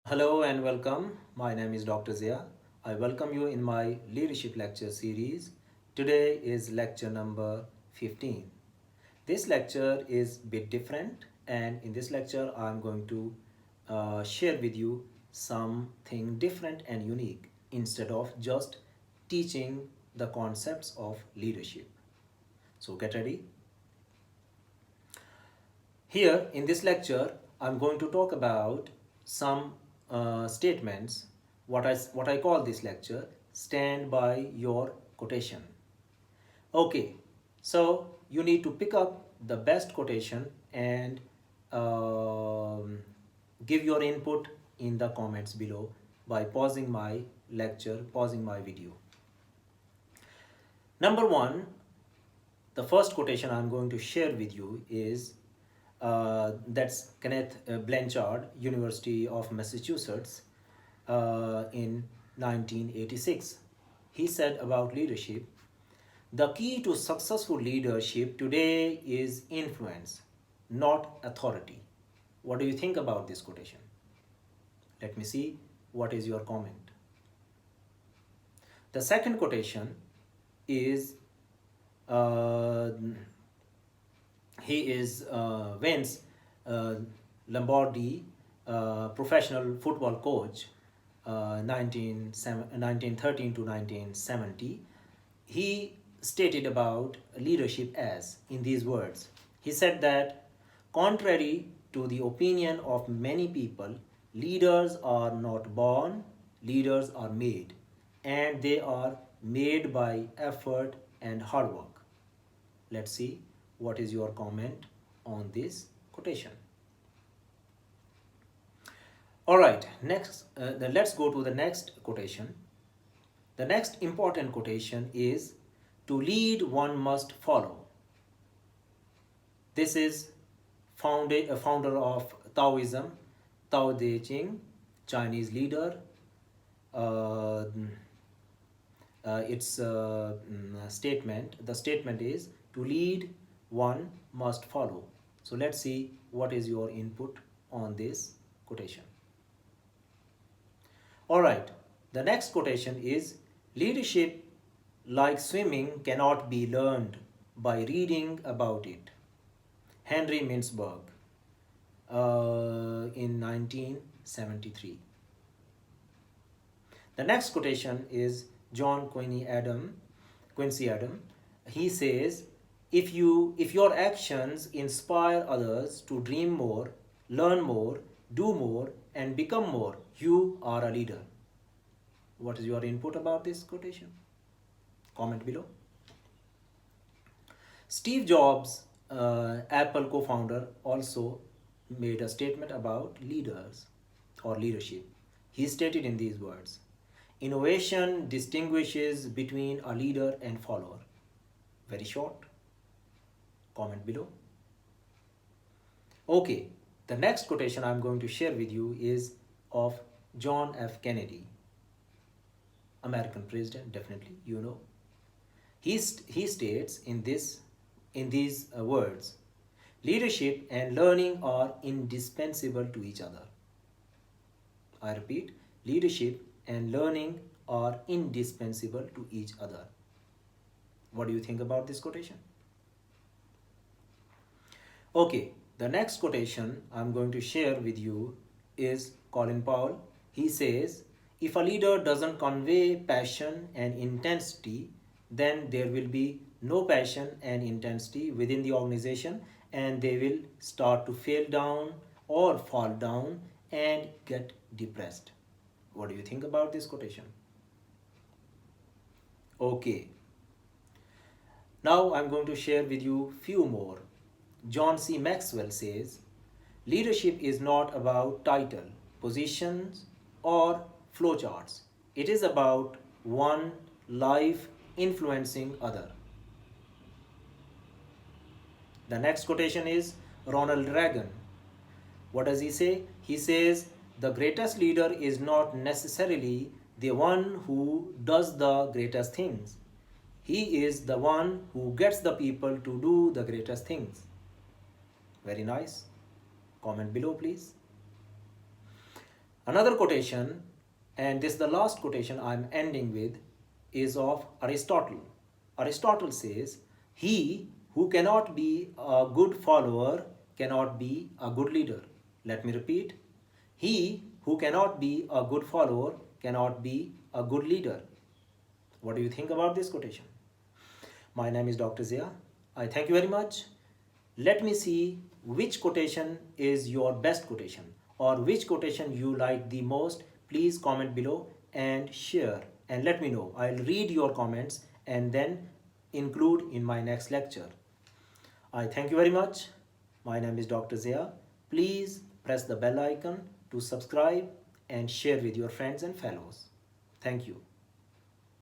Hello and welcome. My name is Dr. Zia. I welcome you in my leadership lecture series. Today is lecture number 15. This lecture is a bit different, and in this lecture I'm going to share with you something different and unique instead of just teaching the concepts of leadership. So get ready. Here in this lecture, I'm going to talk about some statements. What I call this lecture, stand by your quotation. Okay, so you need to pick up the best quotation and um, give your input in the comments below by pausing my lecture, pausing my video. Number one, the first quotation I'm going to share with you is that's Kenneth Blanchard, University of Massachusetts, in 1986. He said about leadership, the key to successful leadership today is influence, not authority. What do you think about this quotation? Let me see what is your comment. The second quotation is uh, he is Vince Lombardi, professional football coach, 1913 to 1970. He stated about leadership as in these words. He said that, contrary to the opinion of many people, leaders are not born, leaders are made, and they are made by effort and hard work. Let's see what is your comment on this quotation. All right, next, let's go to the next quotation. The next important quotation is, to lead one must follow. This is a founder of Taoism, Tao Te Ching, Chinese leader. Its statement, the statement is, to lead one must follow. So let's see what is your input on this quotation. All right, the next quotation is, leadership, like swimming, cannot be learned by reading about it. Henry Mintzberg, in 1973. The next quotation is John Quincy Adam. He says, if your actions inspire others to dream more, learn more, do more, and become more, you are a leader. What is your input about this quotation? Comment below. Steve Jobs, Apple co-founder, also made a statement about leaders or leadership. He stated in these words, innovation distinguishes between a leader and follower. Very short. Comment below. Okay, the next quotation I'm going to share with you is of John F. Kennedy, American president, definitely you know. He states in these words, leadership and learning are indispensable to each other. I repeat, leadership and learning are indispensable to each other. What do you think about this quotation? Okay, the next quotation I'm going to share with you is Colin Powell. He says, if a leader doesn't convey passion and intensity, then there will be no passion and intensity within the organization, and they will start to fail down or fall down and get depressed. What do you think about this quotation? Okay. Now I'm going to share with you few more. Jhansi Maxwell says, leadership is not about title, positions, or flowcharts. It is about one life influencing other. The next quotation is Ronald Reagan. What does he say? He says, the greatest leader is not necessarily the one who does the greatest things. He is the one who gets the people to do the greatest things. Very nice. Comment below, please. Another quotation, and this is the last quotation I'm ending with, is of Aristotle. Aristotle says, "He who cannot be a good follower cannot be a good leader." Let me repeat. He who cannot be a good follower cannot be a good leader. What do you think about this quotation? My name is Dr. Zia. I thank you very much. Let me see which quotation is your best quotation or which quotation you like the most. Please comment below and share and let me know. I'll read your comments and then include in my next lecture. I thank you very much. My name is Dr. Zia. Please press the bell icon to subscribe and share with your friends and fellows. Thank you.